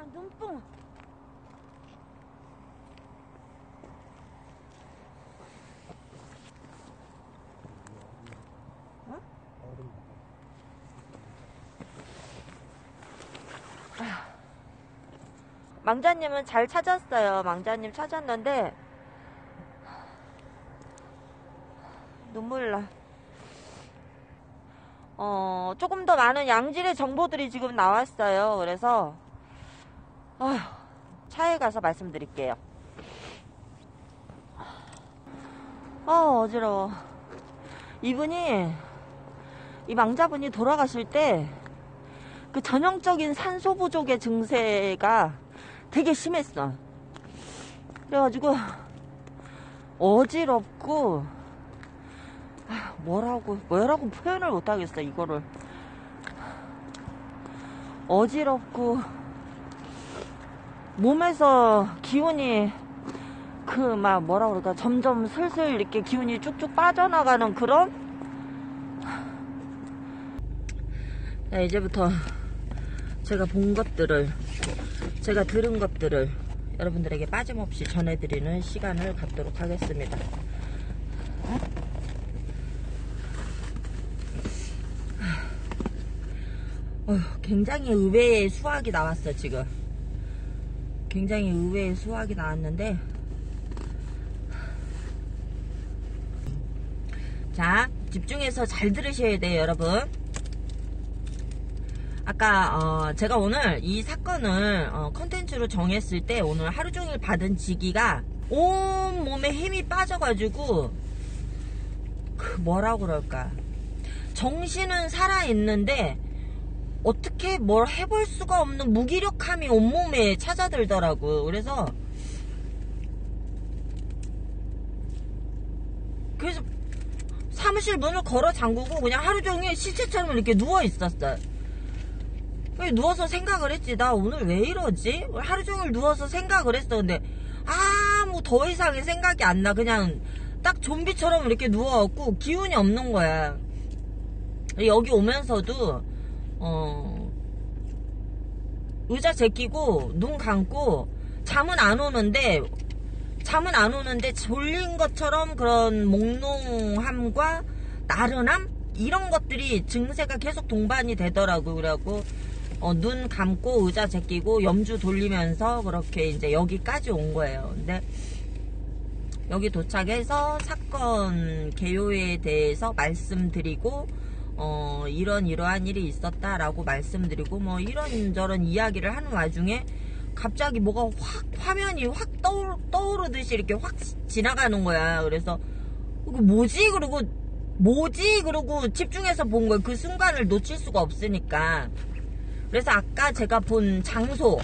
아, 눈뽕. 어? 망자님은 잘 찾았어요. 망자님 찾았는데 눈물 나. 조금 더 많은 양질의 정보들이 지금 나왔어요. 그래서 차에 가서 말씀드릴게요. 어지러워. 이분이, 이 망자분이 돌아가실 때 그 전형적인 산소 부족의 증세가 되게 심했어. 그래가지고 어지럽고 뭐라고 표현을 못하겠어. 이거를 어지럽고 몸에서 기운이 뭐라 그럴까, 점점 슬슬 이렇게 기운이 쭉쭉 빠져나가는 그런. 네, 이제부터 제가 본 것들을, 제가 들은 것들을 여러분들에게 빠짐없이 전해드리는 시간을 갖도록 하겠습니다. 굉장히 의외의 수학이 나왔어. 지금 굉장히 의외의 수학이 나왔는데, 자, 집중해서 잘 들으셔야 돼요, 여러분. 아까 제가 오늘 이 사건을 컨텐츠로 정했을 때, 오늘 하루종일 받은 지기가 온 몸에 힘이 빠져가지고 뭐라고 그럴까, 정신은 살아있는데 어떻게 뭘 해볼 수가 없는 무기력함이 온몸에 찾아들더라고요. 그래서 사무실 문을 걸어 잠그고 그냥 하루종일 시체처럼 이렇게 누워있었어요. 누워서 생각을 했지. 나 오늘 왜 이러지? 하루종일 누워서 생각을 했어. 근데 아무 더 이상의 생각이 안 나. 그냥 딱 좀비처럼 이렇게 누워갖고 기운이 없는 거야. 여기 오면서도 의자 제끼고 눈 감고 잠은 안 오는데 졸린 것처럼 그런 몽롱함과 나른함, 이런 것들이 증세가 계속 동반이 되더라고. 그래갖고 눈 감고 의자 제끼고 염주 돌리면서 그렇게 이제 여기까지 온 거예요. 근데 여기 도착해서 사건 개요에 대해서 말씀드리고, 이러한 일이 있었다라고 말씀드리고, 이런저런 이야기를 하는 와중에 갑자기 뭐가 화면이 확 떠오르듯이 이렇게 확 지나가는 거야. 그래서 뭐지? 그러고 집중해서 본 거야. 그 순간을 놓칠 수가 없으니까. 그래서 아까 제가 본 장소,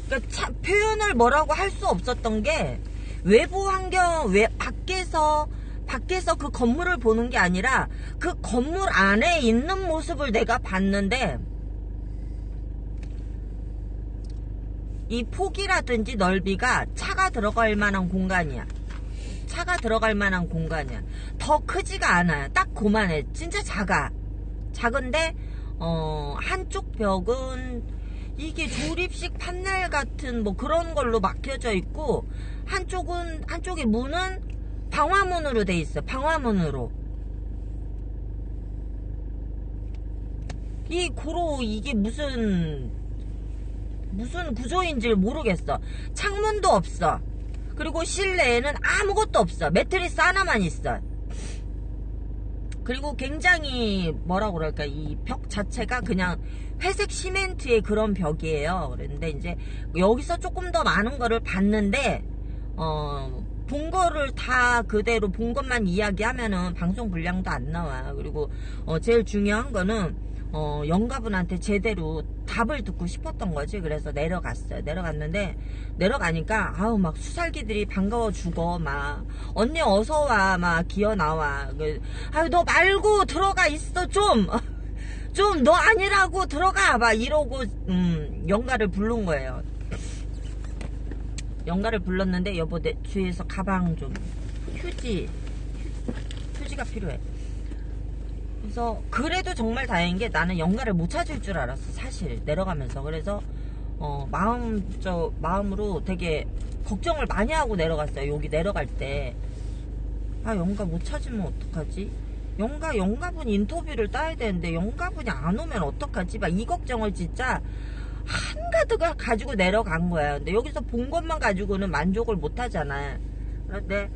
그러니까 표현을 뭐라고 할 수 없었던 게, 외부 환경, 밖에서 그 건물을 보는 게 아니라 그 건물 안에 있는 모습을 내가 봤는데, 이 폭이라든지 넓이가 차가 들어갈 만한 공간이야. 더 크지가 않아요. 딱 그만해. 진짜 작은데 한쪽 벽은 이게 조립식 판넬 같은 그런 걸로 막혀져 있고, 한쪽의 문은 방화문으로 돼 있어. 방화문으로. 이게 무슨 구조인지를 모르겠어. 창문도 없어. 그리고 실내에는 아무것도 없어. 매트리스 하나만 있어. 그리고 굉장히 뭐라고 그럴까, 이 벽 자체가 그냥 회색 시멘트의 그런 벽이에요. 그런데 이제 여기서 조금 더 많은 거를 봤는데, 본 거를 다 그대로 본 것만 이야기하면은 방송 분량도 안 나와. 그리고 제일 중요한 거는 영가분한테 제대로 답을 듣고 싶었던 거지. 그래서 내려갔어요. 내려가니까 막 수살기들이 반가워 죽어. 막 언니 어서와 막 기어 나와. 너 말고 들어가 있어. 좀 너 아니라고 들어가 막 이러고 영가를 부른 거예요. 영가를 불렀는데, 여보 내 뒤에서 가방 좀, 휴지가 필요해. 그래서 그래도 정말 다행인 게 나는 영가를 못 찾을 줄 알았어 사실 내려가면서. 그래서 마음으로 되게 걱정을 많이 하고 내려갔어요. 여기 내려갈 때 영가 못 찾으면 어떡하지? 영가분 인터뷰를 따야 되는데 영가분이 안 오면 어떡하지? 막 이 걱정을 진짜 한가득을 가지고 내려간 거야. 근데 여기서 본 것만 가지고는 만족을 못 하잖아. 그런데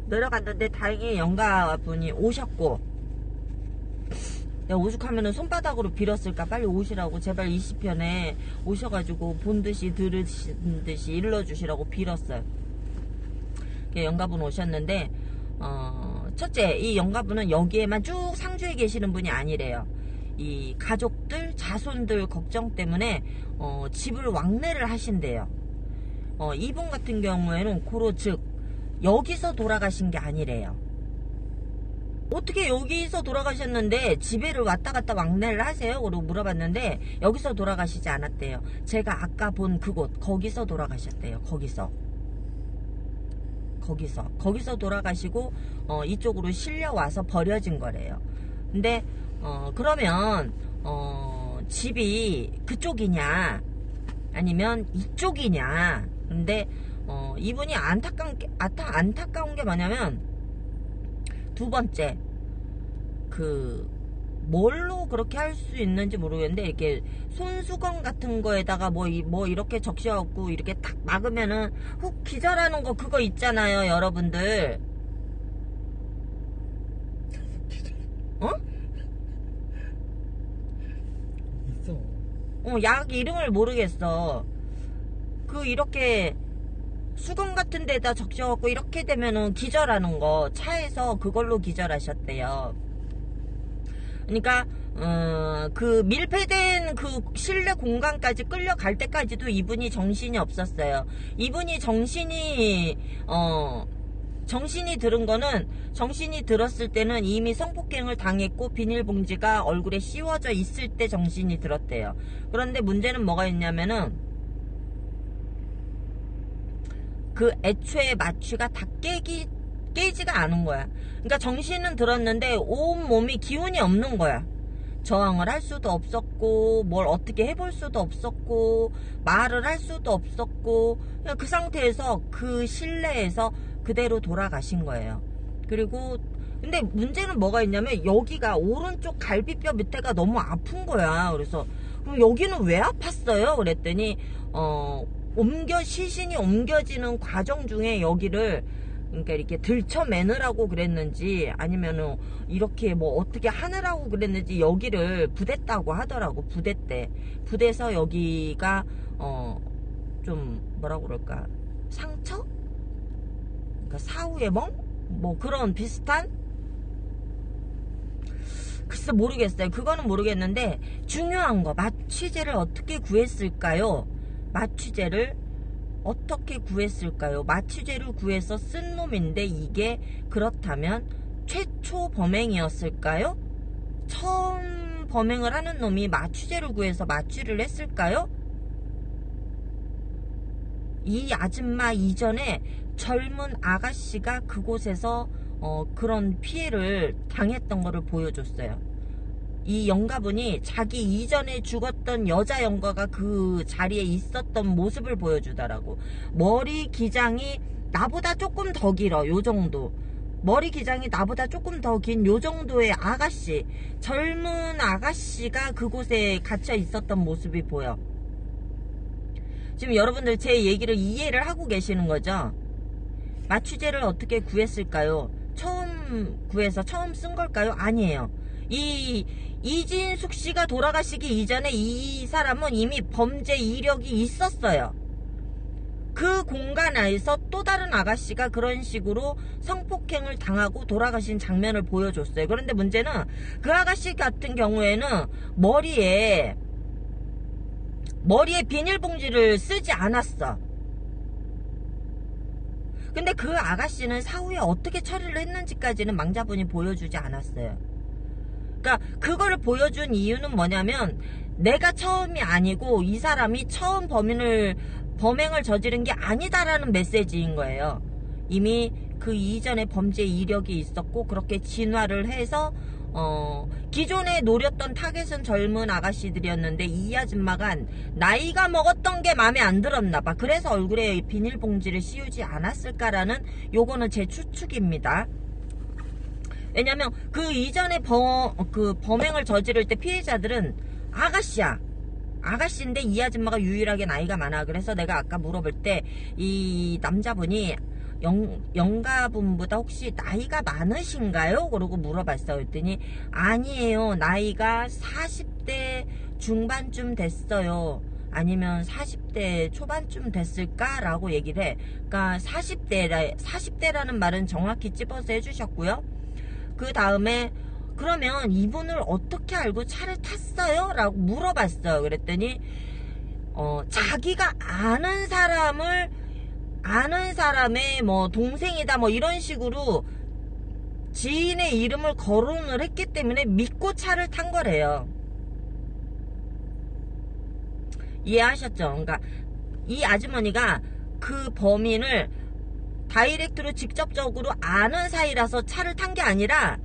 내려갔는데 다행히 영가분이 오셨고, 내가 오죽하면은 손바닥으로 빌었을까. 빨리 오시라고 제발 20편에 오셔가지고 본 듯이 들으신 듯이 일러주시라고 빌었어요. 영가분 오셨는데 첫째, 이 영가분은 여기에만 쭉 상주에 계시는 분이 아니래요. 이 가족들, 자손들 걱정 때문에 집을 왕래를 하신대요. 이분 같은 경우에는 고로 즉 여기서 돌아가신 게 아니래요. 어떻게 여기서 돌아가셨는데 집에를 왔다 갔다 왕래를 하세요? 그러고 물어봤는데 여기서 돌아가시지 않았대요. 제가 아까 본 그곳 거기서 돌아가셨대요. 거기서 돌아가시고 이쪽으로 실려와서 버려진 거래요. 근데 그러면 집이 그쪽이냐 아니면 이쪽이냐. 근데 이분이 안타까운 게 뭐냐면 두 번째, 뭘로 그렇게 할 수 있는지 모르겠는데 이렇게 손수건 같은 거에다가 뭐 이렇게 적셔갖고 이렇게 탁 막으면은 훅 기절하는 거 그거 있잖아요, 여러분들. 있어. 약 이름을 모르겠어. 이렇게 수건 같은 데다 적셔갖고 이렇게 되면은 기절하는 거, 차에서 그걸로 기절하셨대요. 그러니까 밀폐된 실내 공간까지 끌려갈 때까지도 이분이 정신이 없었어요. 이분이 정신이 들었을 때는 이미 성폭행을 당했고 비닐봉지가 얼굴에 씌워져 있을 때 정신이 들었대요. 그런데 문제는 뭐가 있냐면은 애초에 마취가 다 깨지가 않은 거야. 그러니까 정신은 들었는데 온 몸이 기운이 없는 거야. 저항을 할 수도 없었고 뭘 어떻게 해볼 수도 없었고 말을 할 수도 없었고 그냥 그 상태에서 그 실내에서 그대로 돌아가신 거예요. 그리고 근데 문제는 뭐가 있냐면 여기가 오른쪽 갈비뼈 밑에가 너무 아픈 거야. 그래서 그럼 여기는 왜 아팠어요? 그랬더니 시신이 옮겨지는 과정 중에 여기를 그러니까 이렇게 들쳐매느라고 그랬는지 아니면은 이렇게 뭐 어떻게 하느라고 그랬는지 여기를 부댔다고 하더라고. 부대서 여기가 좀 뭐라고 그럴까, 상처? 그러니까 사후의 멍? 뭐 그런 비슷한? 글쎄 모르겠어요. 그거는 모르겠는데 중요한 거, 마취제를 어떻게 구했을까요? 마취제를 구해서 쓴 놈인데 이게 그렇다면 최초 범행이었을까요? 처음 범행을 하는 놈이 마취제를 구해서 마취를 했을까요? 이 아줌마 이전에 젊은 아가씨가 그곳에서 그런 피해를 당했던 거를 보여줬어요. 이 영가분이 자기 이전에 죽었던 여자 영가가 그 자리에 있었던 모습을 보여주더라고. 머리 기장이 나보다 조금 더 길어. 요 정도. 머리 기장이 나보다 조금 더 긴 요 정도의 아가씨, 젊은 아가씨가 그곳에 갇혀 있었던 모습이 보여. 지금 여러분들 제 얘기를 이해를 하고 계시는 거죠? 마취제를 어떻게 구했을까요? 처음 구해서 처음 쓴 걸까요? 아니에요. 이진숙 씨가 돌아가시기 이전에 이 사람은 이미 범죄 이력이 있었어요. 그 공간 안에서 또 다른 아가씨가 그런 식으로 성폭행을 당하고 돌아가신 장면을 보여줬어요. 그런데 문제는 그 아가씨 같은 경우에는 머리에 비닐봉지를 쓰지 않았어. 근데 그 아가씨는 사후에 어떻게 처리를 했는지까지는 망자분이 보여주지 않았어요. 그러니까 그거를 보여준 이유는 뭐냐면 내가 처음이 아니고 이 사람이 처음 범행을 저지른 게 아니다라는 메시지인 거예요. 이미 그 이전에 범죄 이력이 있었고 그렇게 진화를 해서 기존에 노렸던 타겟은 젊은 아가씨들이었는데 이 아줌마가 나이가 먹었던 게 마음에 안 들었나봐. 그래서 얼굴에 비닐봉지를 씌우지 않았을까라는 요거는 제 추측입니다. 왜냐면 그 이전에 범행을 저지를 때 피해자들은 아가씨야. 아가씨인데 이 아줌마가 유일하게 나이가 많아. 그래서 내가 아까 물어볼 때 이 남자분이 영가분보다 혹시 나이가 많으신가요? 그러고 물어봤어. 그랬더니 아니에요. 나이가 40대 중반쯤 됐어요. 아니면 40대 초반쯤 됐을까라고 얘기를 해. 그러니까 40대라는 말은 정확히 찝어서 해주셨고요. 그 다음에 그러면 이분을 어떻게 알고 차를 탔어요? 라고 물어봤어요. 그랬더니 자기가 아는 사람의 뭐 동생이다 뭐 이런 식으로 지인의 이름을 거론을 했기 때문에 믿고 차를 탄 거래요. 이해하셨죠? 그러니까 이 아주머니가 그 범인을 다이렉트로 직접적으로 아는 사이라서 차를 탄 게 아니라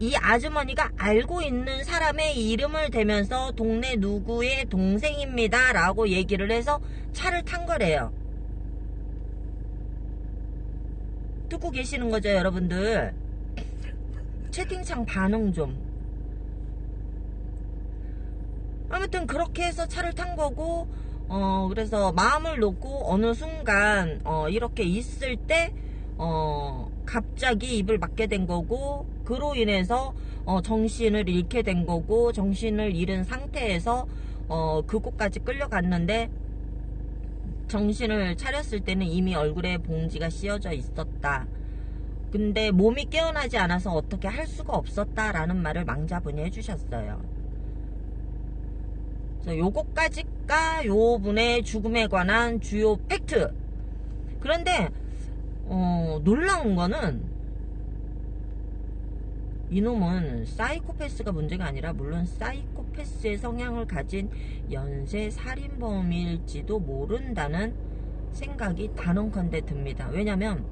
이 아주머니가 알고 있는 사람의 이름을 대면서 동네 누구의 동생입니다 라고 얘기를 해서 차를 탄 거래요. 듣고 계시는 거죠, 여러분들? 채팅창 반응 좀. 아무튼 그렇게 해서 차를 탄 거고, 그래서 마음을 놓고 어느 순간 이렇게 있을 때 갑자기 입을 막게 된 거고, 그로 인해서 정신을 잃게 된 거고, 정신을 잃은 상태에서 그곳까지 끌려갔는데 정신을 차렸을 때는 이미 얼굴에 봉지가 씌워져 있었다. 근데 몸이 깨어나지 않아서 어떻게 할 수가 없었다라는 말을 망자분이 해주셨어요. 그래서 요거까지가 요분의 죽음에 관한 주요 팩트. 그런데 놀라운 거는 이놈은 사이코패스가 문제가 아니라 물론 사이코패스의 성향을 가진 연쇄 살인범일지도 모른다는 생각이 단언컨대 듭니다. 왜냐면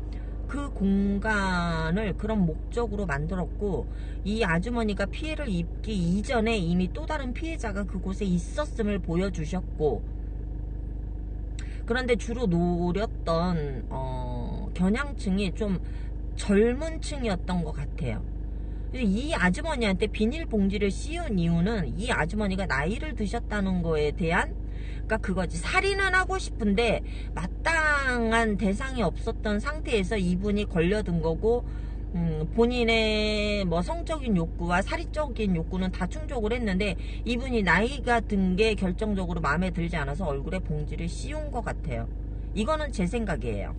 그 공간을 그런 목적으로 만들었고 이 아주머니가 피해를 입기 이전에 이미 또 다른 피해자가 그곳에 있었음을 보여주셨고, 그런데 주로 노렸던 겨냥층이 좀 젊은 층이었던 것 같아요. 이 아주머니한테 비닐봉지를 씌운 이유는 이 아주머니가 나이를 드셨다는 거에 대한, 그러니까 그거지. 살인은 하고 싶은데 마땅한 대상이 없었던 상태에서 이분이 걸려든 거고, 본인의 뭐 성적인 욕구와 살인적인 욕구는 다 충족을 했는데 이분이 나이가 든 게 결정적으로 마음에 들지 않아서 얼굴에 봉지를 씌운 것 같아요. 이거는 제 생각이에요.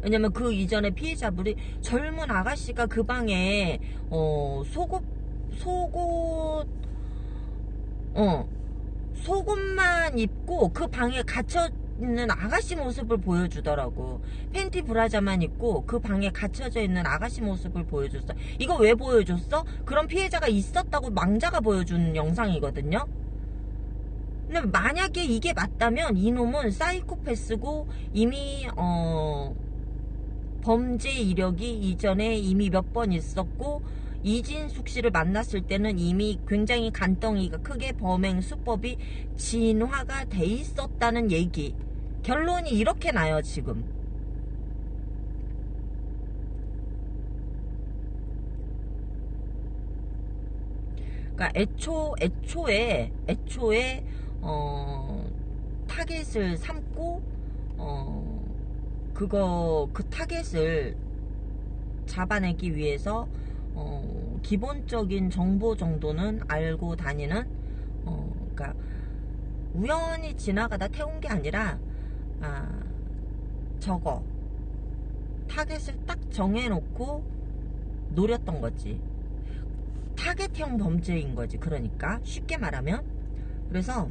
왜냐면 그 이전에 피해자분이 젊은 아가씨가 그 방에 속옷만 입고 그 방에 갇혀 있는 아가씨 모습을 보여주더라고. 팬티 브라자만 입고 그 방에 갇혀져 있는 아가씨 모습을 보여줬어. 이거 왜 보여줬어? 그런 피해자가 있었다고 망자가 보여준 영상이거든요. 근데 만약에 이게 맞다면 이놈은 사이코패스고 이미 범죄 이력이 이전에 이미 몇 번 있었고, 이진숙 씨를 만났을 때는 이미 굉장히 간덩이가 크게 범행 수법이 진화가 돼 있었다는 얘기. 결론이 이렇게 나요, 지금. 그러니까 애초에 타겟을 삼고 그 타겟을 잡아내기 위해서 기본적인 정보 정도는 알고 다니는, 그러니까 우연히 지나가다 태운 게 아니라 저거 타겟을 딱 정해놓고 노렸던 거지. 타겟형 범죄인 거지. 그러니까 쉽게 말하면. 그래서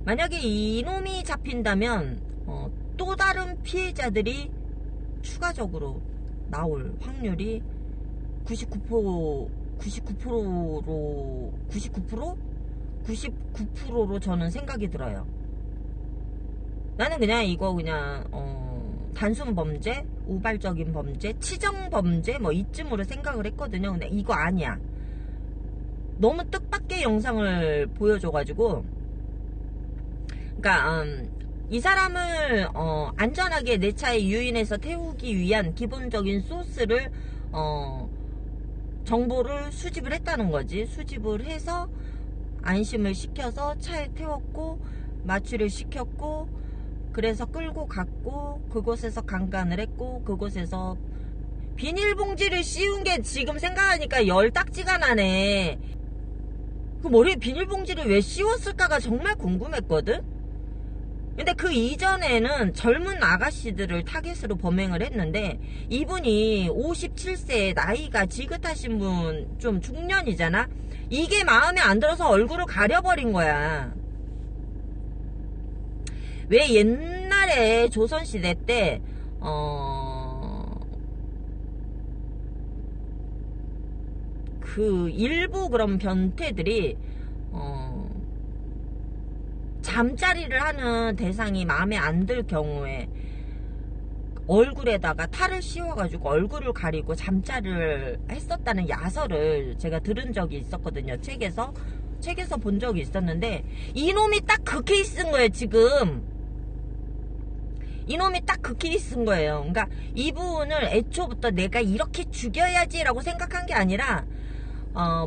만약에 이놈이 잡힌다면 또 다른 피해자들이 추가적으로 나올 확률이 99%로 99%로 저는 생각이 들어요. 나는 그냥 이거 그냥 단순 범죄, 우발적인 범죄, 치정 범죄 뭐 이쯤으로 생각을 했거든요. 근데 이거 아니야. 너무 뜻밖의 영상을 보여줘가지고, 그러니까 이 사람을 안전하게 내 차에 유인해서 태우기 위한 기본적인 소스를 정보를 수집을 했다는 거지. 수집을 해서 안심을 시켜서 차에 태웠고 마취를 시켰고, 그래서 끌고 갔고, 그곳에서 강간을 했고, 그곳에서 비닐봉지를 씌운 게 지금 생각하니까 열딱지가 나네. 그 머리에 비닐봉지를 왜 씌웠을까가 정말 궁금했거든. 근데 그 이전에는 젊은 아가씨들을 타겟으로 범행을 했는데, 이분이 57세 나이가 지긋하신 분, 좀 중년이잖아. 이게 마음에 안 들어서 얼굴을 가려버린 거야. 왜 옛날에 조선시대 때 그 일부 그런 변태들이 잠자리를 하는 대상이 마음에 안 들 경우에 얼굴에다가 탈을 씌워가지고 얼굴을 가리고 잠자리를 했었다는 야설을 제가 들은 적이 있었거든요. 책에서 본 적이 있었는데, 이놈이 딱 그 케이스인 거예요. 지금 이놈이 딱 그 케이스인 거예요. 그러니까 이분을 애초부터 내가 이렇게 죽여야지 라고 생각한 게 아니라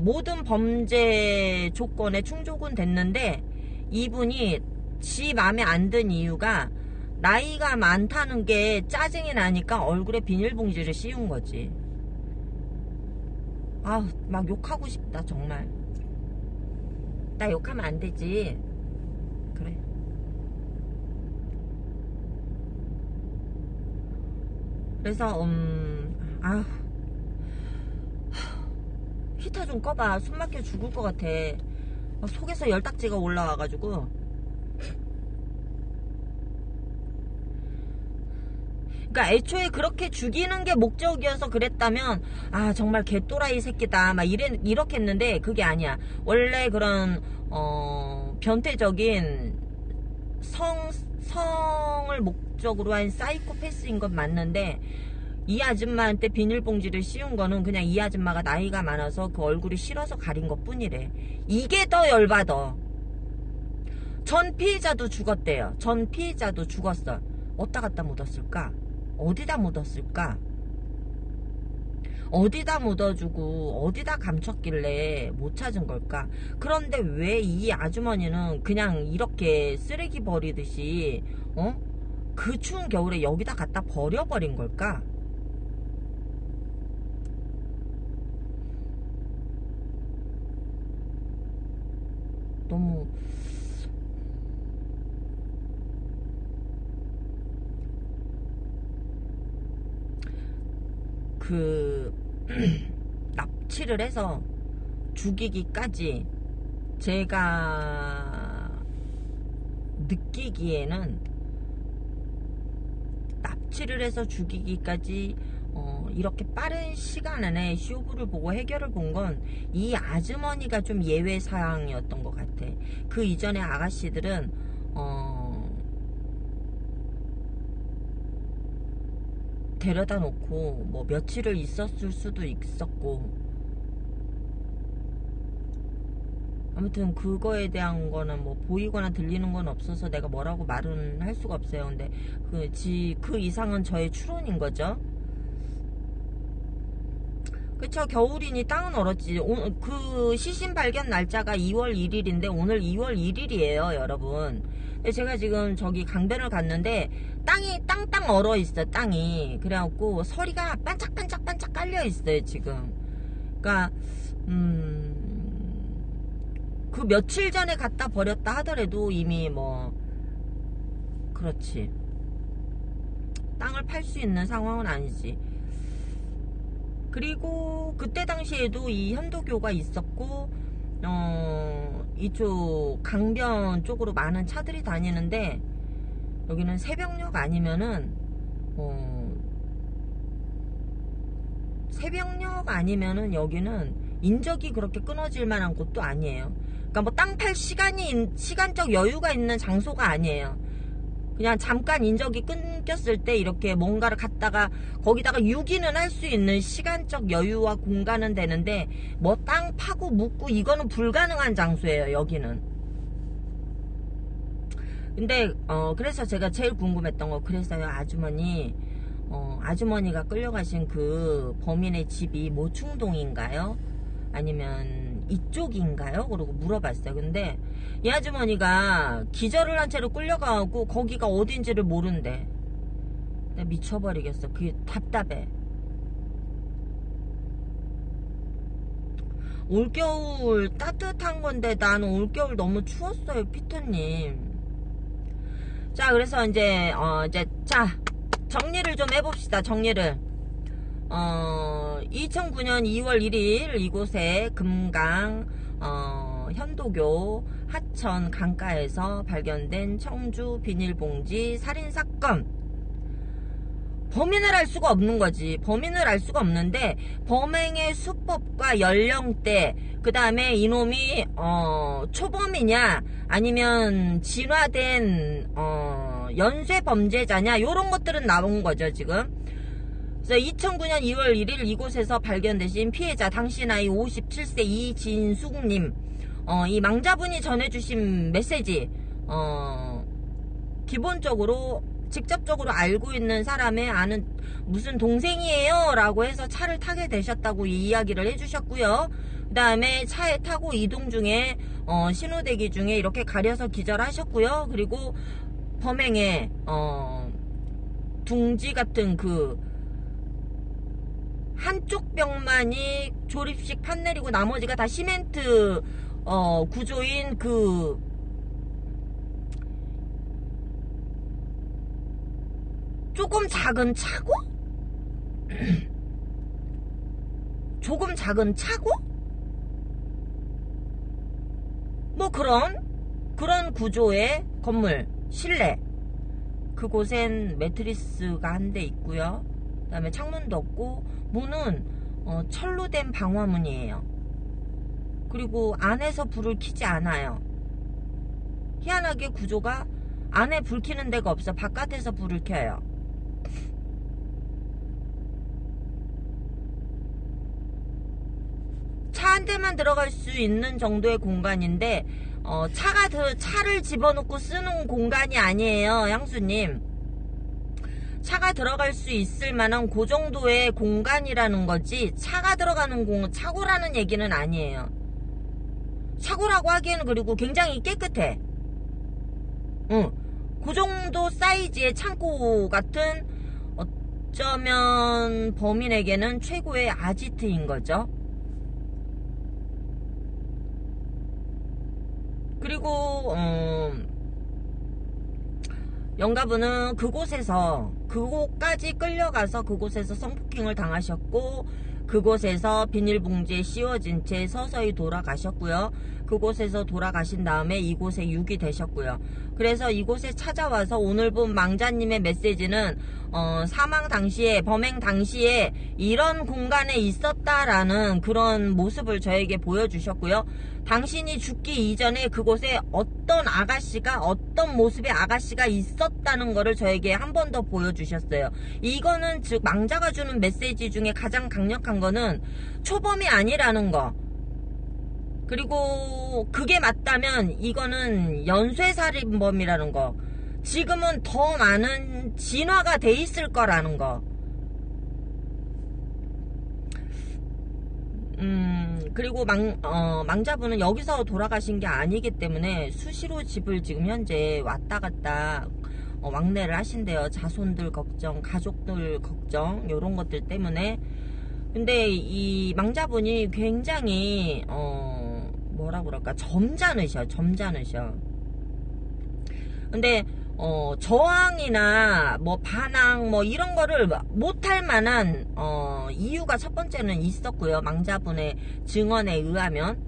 모든 범죄 조건에 충족은 됐는데, 이분이 지 맘에 안 든 이유가 나이가 많다는 게 짜증이 나니까 얼굴에 비닐봉지를 씌운 거지. 아, 막 욕하고 싶다 정말. 나 욕하면 안 되지. 그래. 그래서 아휴, 히터 좀 꺼봐. 숨 막혀 죽을 것 같아. 속에서 열딱지가 올라와가지고. 그러니까 애초에 그렇게 죽이는 게 목적이어서 그랬다면, 아 정말 개또라이 새끼다 막 이렇게 했는데, 그게 아니야. 원래 그런 변태적인 성을 목적으로 한 사이코패스인 건 맞는데, 이 아줌마한테 비닐봉지를 씌운 거는 그냥 이 아줌마가 나이가 많아서 그 얼굴이 싫어서 가린 것 뿐이래. 이게 더 열받아. 전 피해자도 죽었대요. 전 피해자도 죽었어. 어디다 갖다 묻었을까? 어디다 묻었을까? 어디다 묻어주고 어디다 감췄길래 못 찾은 걸까? 그런데 왜 이 아주머니는 그냥 이렇게 쓰레기 버리듯이 그 추운 겨울에 여기다 갖다 버려버린 걸까? 너무 납치를 해서 죽이기까지 제가 느끼기에는, 납치를 해서 죽이기까지 이렇게 빠른 시간 안에 쇼부를 보고 해결을 본 건 이 아주머니가 좀 예외 사항이었던 것 같아. 그 이전에 아가씨들은 데려다 놓고 뭐 며칠을 있었을 수도 있었고, 아무튼 그거에 대한 거는 뭐 보이거나 들리는 건 없어서 내가 뭐라고 말은 할 수가 없어요. 근데 그 이상은 저의 추론인 거죠. 그쵸. 겨울이니 땅은 얼었지. 그 시신 발견 날짜가 2월 1일인데 오늘 2월 1일이에요 여러분. 제가 지금 저기 강변을 갔는데 땅이 땅땅 얼어 있어. 땅이 그래갖고 서리가 반짝반짝반짝 깔려 있어요 지금. 그러니까 그 며칠 전에 갖다 버렸다 하더라도 이미 뭐 그렇지, 땅을 팔 수 있는 상황은 아니지. 그리고 그때 당시에도 이 현도교가 있었고 이쪽 강변 쪽으로 많은 차들이 다니는데, 여기는 새벽녘 아니면은 새벽녘 아니면은 여기는 인적이 그렇게 끊어질 만한 곳도 아니에요. 그러니까 뭐 땅 팔 시간적 여유가 있는 장소가 아니에요. 그냥 잠깐 인적이 끊겼을 때 이렇게 뭔가를 갖다가 거기다가 유기는 할 수 있는 시간적 여유와 공간은 되는데 뭐 땅 파고 묻고 이거는 불가능한 장소예요, 여기는. 근데 그래서 제가 제일 궁금했던 거, 그래서요, 아주머니가 끌려가신 그 범인의 집이 모충동인가요? 아니면 이쪽인가요? 그러고 물어봤어요. 근데 이 아주머니가 기절을 한 채로 끌려가고 거기가 어딘지를 모른대. 나 미쳐버리겠어. 그게 답답해. 올겨울 따뜻한 건데 나는 올겨울 너무 추웠어요, 피터님. 자, 그래서 이제 자, 정리를 좀 해봅시다. 정리를. 2009년 2월 1일 이곳에 금강 현도교 하천 강가에서 발견된 청주 비닐봉지 살인사건. 범인을 알 수가 없는 거지. 범인을 알 수가 없는데 범행의 수법과 연령대, 그 다음에 이놈이 초범이냐 아니면 진화된 연쇄 범죄자냐, 요런 것들은 나온 거죠 지금. 그래서 2009년 2월 1일 이곳에서 발견되신 피해자, 당시 나이 57세 이진숙님, 이 망자분이 전해주신 메시지, 기본적으로 직접적으로 알고 있는 사람의 아는 무슨 동생이에요 라고 해서 차를 타게 되셨다고 이야기를 해주셨고요. 그 다음에 차에 타고 이동 중에 신호대기 중에 이렇게 가려서 기절하셨고요. 그리고 범행에 둥지 같은 그 한쪽 벽만이 조립식 판 내리고 나머지가 다 시멘트 구조인 그 조금 작은 차고? 조금 작은 차고? 뭐 그런 구조의 건물, 실내. 그곳엔 매트리스가 한 대 있고요. 그 다음에 창문도 없고, 문은 철로 된 방화문이에요. 그리고 안에서 불을 켜지 않아요. 희한하게 구조가 안에 불 켜는 데가 없어. 바깥에서 불을 켜요. 차 한 대만 들어갈 수 있는 정도의 공간인데 차를 집어넣고 쓰는 공간이 아니에요, 향수님. 차가 들어갈 수 있을 만한 그 정도의 공간이라는 거지 차가 들어가는 차고라는 얘기는 아니에요. 차고라고 하기에는 그리고 굉장히 깨끗해. 그 정도 사이즈의 창고 같은, 어쩌면 범인에게는 최고의 아지트인 거죠. 그리고 영가분은 그곳까지 끌려가서 그곳에서 성폭행을 당하셨고, 그곳에서 비닐봉지에 씌워진 채 서서히 돌아가셨고요. 그곳에서 돌아가신 다음에 이곳에 유기 되셨고요. 그래서 이곳에 찾아와서 오늘 본 망자님의 메시지는 사망 당시에, 범행 당시에 이런 공간에 있었다라는 그런 모습을 저에게 보여주셨고요. 당신이 죽기 이전에 그곳에 어떤 모습의 아가씨가 있었다는 거를 저에게 한 번 더 보여주셨어요. 이거는 즉 망자가 주는 메시지 중에 가장 강력한 거는 초범이 아니라는 거. 그리고 그게 맞다면 이거는 연쇄살인범이라는 거. 지금은 더 많은 진화가 돼 있을 거라는 거. 그리고 망자분은 여기서 돌아가신 게 아니기 때문에 수시로 집을 지금 현재 왔다 갔다 왕래를 하신대요. 자손들 걱정, 가족들 걱정, 요런 것들 때문에. 근데 이 망자분이 굉장히 뭐라 그럴까, 점잖으셔. 근데 저항이나 뭐 반항 뭐 이런 거를 못할 만한 이유가 첫 번째는 있었고요. 망자분의 증언에 의하면.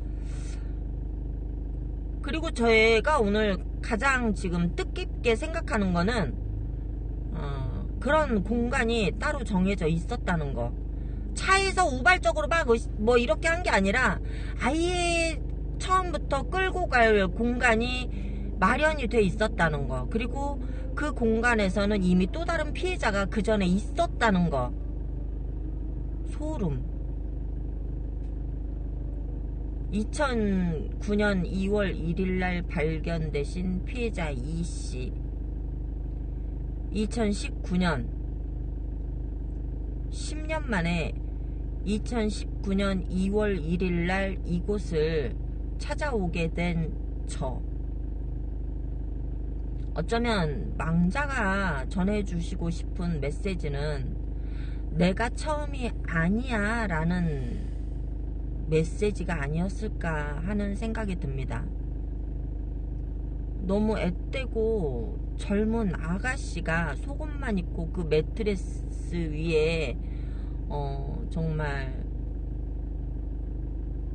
그리고 저희가 오늘 가장 지금 뜻깊게 생각하는 거는 그런 공간이 따로 정해져 있었다는 거. 차에서 우발적으로 막 뭐 이렇게 한 게 아니라 아예 처음부터 끌고 갈 공간이 마련이 돼 있었다는 거. 그리고 그 공간에서는 이미 또 다른 피해자가 그 전에 있었다는 거. 소름. 2009년 2월 1일날 발견되신 피해자 E씨. 2019년 10년 만에 2019년 2월 1일날 이곳을 찾아오게 된 저. 어쩌면 망자가 전해주시고 싶은 메시지는 내가 처음이 아니야 라는 메시지가 아니었을까 하는 생각이 듭니다. 너무 앳되고 젊은 아가씨가 속옷만 입고 그 매트리스 위에 정말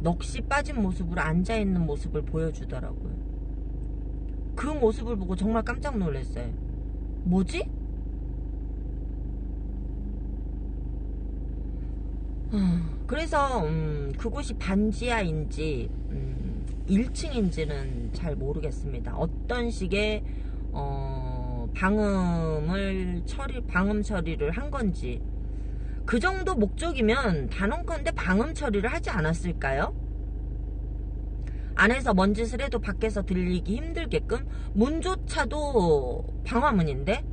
넋이 빠진 모습으로 앉아있는 모습을 보여주더라고요. 그 모습을 보고 정말 깜짝 놀랐어요. 뭐지? 그래서 그곳이 반지하인지 1층인지는 잘 모르겠습니다. 어떤 식의 방음 처리를 한 건지. 그 정도 목적이면 단언컨대 방음 처리를 하지 않았을까요? 안에서 뭔 짓을 해도 밖에서 들리기 힘들게끔 문조차도 방화문인데?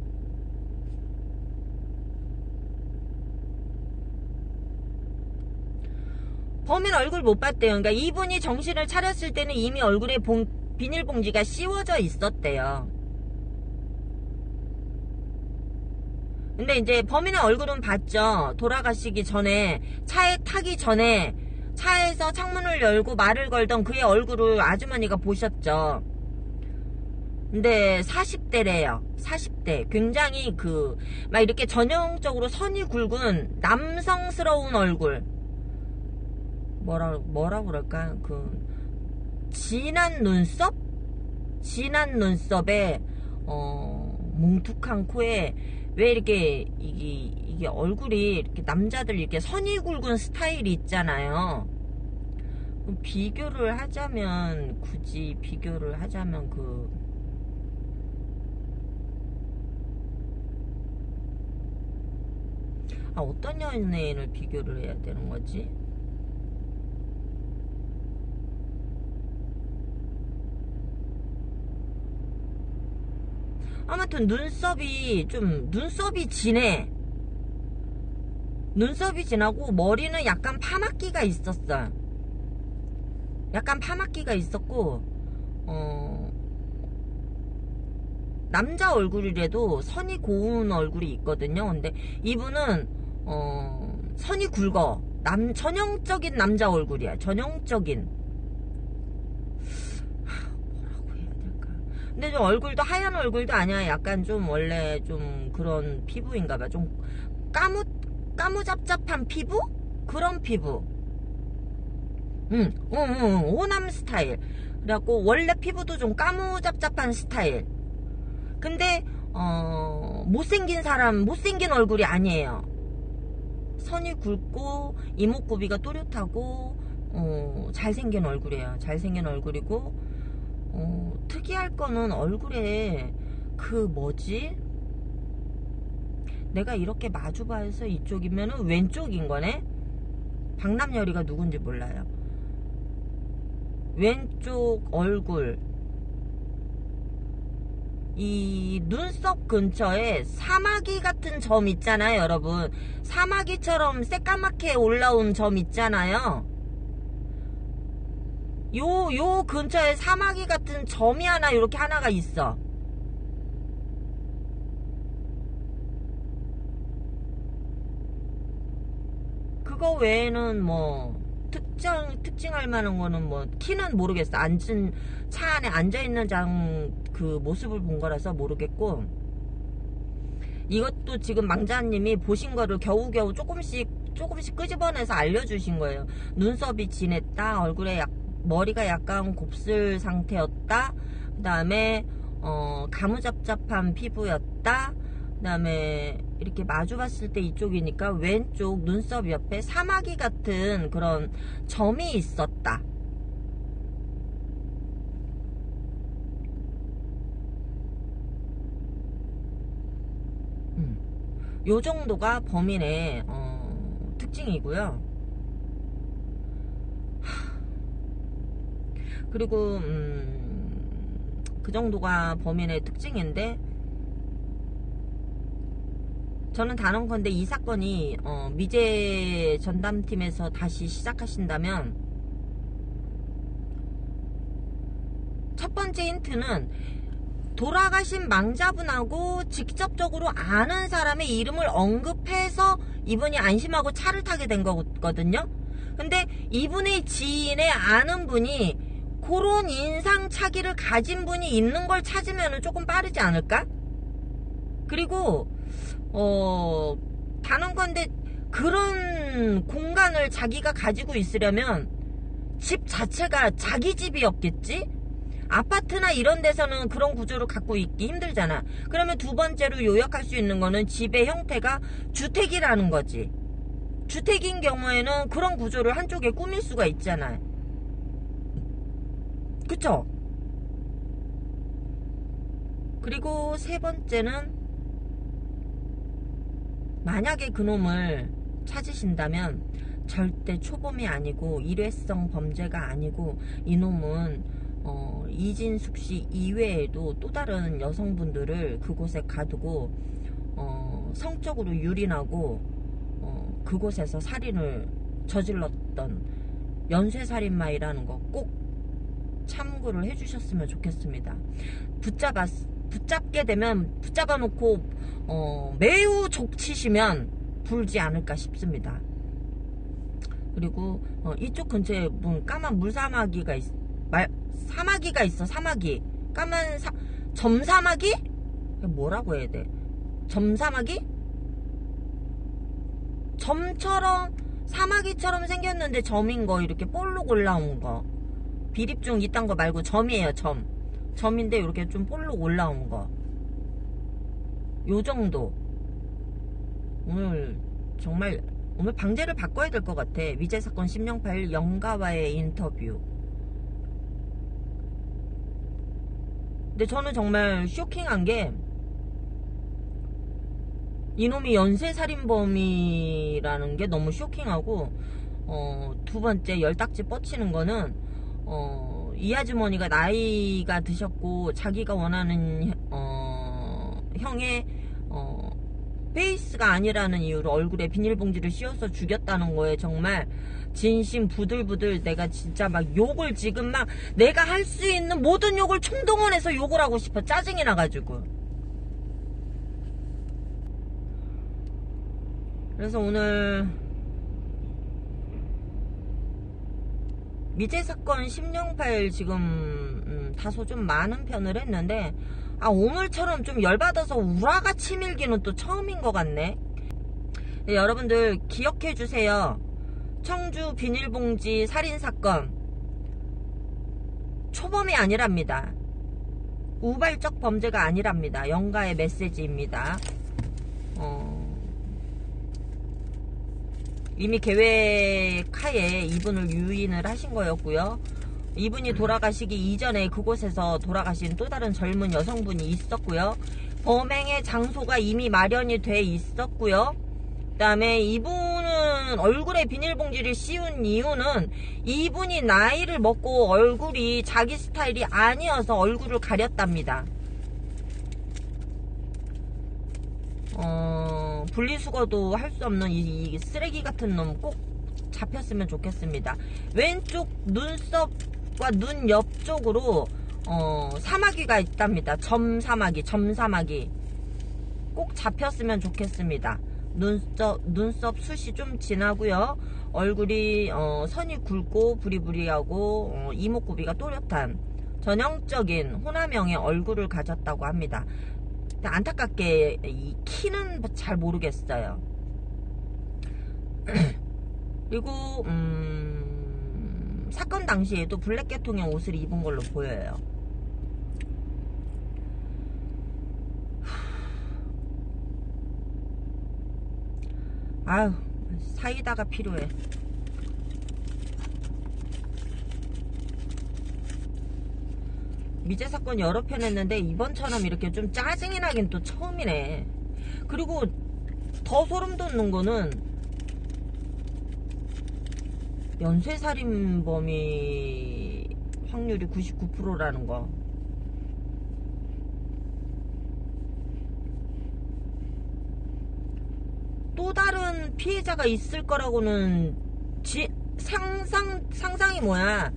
범인 얼굴 못 봤대요. 그러니까 이분이 정신을 차렸을 때는 이미 얼굴에 비닐봉지가 씌워져 있었대요. 근데 이제 범인의 얼굴은 봤죠. 돌아가시기 전에, 차에 타기 전에 차에서 창문을 열고 말을 걸던 그의 얼굴을 아주머니가 보셨죠. 근데 40대래요. 40대. 굉장히 막 이렇게 전형적으로 선이 굵은 남성스러운 얼굴. 뭐라 그럴까? 진한 눈썹? 진한 눈썹에, 뭉툭한 코에, 왜 이렇게, 이게 얼굴이 이렇게 남자들 이렇게 선이 굵은 스타일이 있잖아요. 비교를 하자면, 굳이 비교를 하자면 어떤 연예인을 비교를 해야 되는 거지? 아무튼 눈썹이 진해. 눈썹이 진하고 머리는 약간 파마기가 있었어요. 약간 파마기가 있었고 남자 얼굴이라도 선이 고운 얼굴이 있거든요. 근데 이분은 선이 굵어. 전형적인 남자 얼굴이야. 전형적인. 근데 좀 얼굴도 하얀 얼굴도 아니야. 약간 좀 원래 좀 그런 피부인가봐. 좀 까무잡잡한 피부? 그런 피부. 호남 스타일. 그래갖고 원래 피부도 좀 까무잡잡한 스타일. 근데 못생긴 얼굴이 아니에요. 선이 굵고 이목구비가 또렷하고 잘생긴 얼굴이에요. 잘생긴 얼굴이고 특이할 거는 얼굴에 내가 이렇게 마주봐서 이쪽이면은 왼쪽인 거네? 박남열이가 누군지 몰라요. 왼쪽 얼굴. 이 눈썹 근처에 사마귀 같은 점 있잖아요, 여러분. 사마귀처럼 새까맣게 올라온 점 있잖아요. 요 근처에 사마귀 같은 점이 이렇게 하나가 있어. 그거 외에는 뭐 특징할 만한 거는 뭐 키는 모르겠어. 차 안에 앉아있는 그 모습을 본 거라서 모르겠고, 이것도 지금 망자님이 보신 거를 겨우겨우 조금씩 끄집어내서 알려주신 거예요. 눈썹이 진했다. 머리가 약간 곱슬 상태였다. 그 다음에 가무잡잡한 피부였다. 그 다음에 이렇게 마주봤을 때 이쪽이니까 왼쪽 눈썹 옆에 사마귀 같은 그런 점이 있었다. 요 정도가 범인의 특징이고요. 그리고 그 정도가 범인의 특징인데, 저는 단언컨대 이 사건이 미제 전담팀에서 다시 시작하신다면, 첫 번째 힌트는 돌아가신 망자분하고 직접적으로 아는 사람의 이름을 언급해서 이분이 안심하고 차를 타게 된 거거든요. 근데 이분의 지인의 아는 분이 그런 인상착의를 가진 분이 있는 걸 찾으면 조금 빠르지 않을까? 그리고 단언컨대 그런 공간을 자기가 가지고 있으려면 집 자체가 자기 집이었겠지? 아파트나 이런 데서는 그런 구조를 갖고 있기 힘들잖아. 그러면 두 번째로 요약할 수 있는 거는 집의 형태가 주택이라는 거지. 주택인 경우에는 그런 구조를 한쪽에 꾸밀 수가 있잖아. 그쵸? 그리고 세 번째는, 만약에 그놈을 찾으신다면 절대 초범이 아니고 일회성 범죄가 아니고, 이놈은 이진숙 씨 이외에도 또 다른 여성분들을 그곳에 가두고 성적으로 유린하고 그곳에서 살인을 저질렀던 연쇄살인마이라는 거 꼭 참고를 해주셨으면 좋겠습니다. 붙잡게 되면 붙잡아놓고 매우 족치시면 불지 않을까 싶습니다. 그리고 이쪽 근처에 까만 물사마귀가 사마귀가 있어. 사마귀. 까만 점사마귀? 뭐라고 해야 돼? 점사마귀? 점처럼, 사마귀처럼 생겼는데 점인 거, 이렇게 볼록 올라온 거. 비립종 이딴 거 말고 점이에요. 점인데 이렇게 좀 볼록 올라온 거. 요 정도. 오늘 방제를 바꿔야 될 것 같아. 미제사건 심령파일 영가와의 인터뷰. 근데 저는 정말 쇼킹한 게, 이놈이 연쇄살인범이라는 게 너무 쇼킹하고, 두 번째 열딱지 뻗치는 거는, 이 아주머니가 나이가 드셨고 자기가 원하는 형의 페이스가 아니라는 이유로 얼굴에 비닐봉지를 씌워서 죽였다는 거에 정말 진심 부들부들, 내가 진짜 막 욕을 지금 막 내가 할 수 있는 모든 욕을 총동원해서 욕을 하고 싶어. 짜증이 나가지고. 그래서 오늘 미제사건 심령파일 지금 다소 좀 많은 편을 했는데, 오늘처럼 좀 열받아서 우라가 치밀기는 또 처음인 것 같네. 네, 여러분들 기억해주세요. 청주 비닐봉지 살인사건 초범이 아니랍니다. 우발적 범죄가 아니랍니다. 영가의 메시지입니다. 이미 계획하에 이분을 유인을 하신 거였고요. 이분이 돌아가시기 이전에 그곳에서 돌아가신 또 다른 젊은 여성분이 있었고요. 범행의 장소가 이미 마련이 돼 있었고요. 그 다음에 이분은 얼굴에 비닐봉지를 씌운 이유는 이분이 나이를 먹고 얼굴이 자기 스타일이 아니어서 얼굴을 가렸답니다. 분리수거도 할 수 없는 이 쓰레기 같은 놈 꼭 잡혔으면 좋겠습니다. 왼쪽 눈썹과 눈 옆쪽으로 사마귀가 있답니다. 점사마귀 꼭 잡혔으면 좋겠습니다. 눈썹 숱이 좀 진하고요. 얼굴이 선이 굵고 부리부리하고 이목구비가 또렷한 전형적인 호남형의 얼굴을 가졌다고 합니다. 안타깝게 이 키는 잘 모르겠어요. 그리고 사건 당시에도 블랙 계통의 옷을 입은 걸로 보여요. 아유, 사이다가 필요해. 미제 사건 여러 편 했는데 이번처럼 이렇게 좀 짜증이 나긴 또 처음이네. 그리고 더 소름 돋는 거는 연쇄살인범이 확률이 99%라는 거. 또 다른 피해자가 있을 거라고는 상상이 뭐야.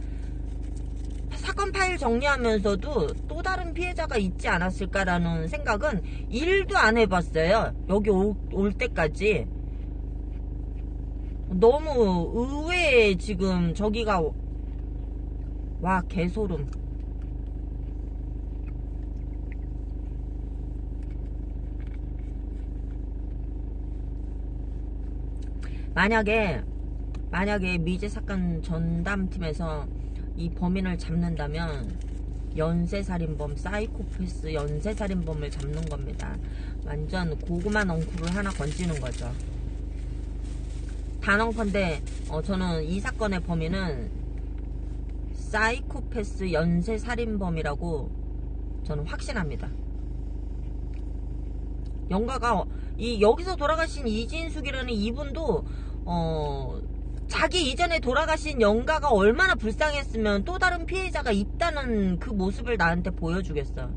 사건 파일 정리하면서도 또 다른 피해자가 있지 않았을까라는 생각은 1도 안 해봤어요. 여기 올 때까지. 너무 의외에 지금 저기가 와 개소름. 만약에 미제 사건 전담팀에서 이 범인을 잡는다면 연쇄살인범, 사이코패스 연쇄살인범을 잡는 겁니다. 완전 고구마 넝쿨을 하나 건지는 거죠. 단언컨대 저는 이 사건의 범인은 사이코패스 연쇄살인범이라고 저는 확신합니다. 영가가 여기서 돌아가신 이진숙이라는 이분도 자기 이전에 돌아가신 영가가 얼마나 불쌍했으면 또 다른 피해자가 있다는 그 모습을 나한테 보여주겠어.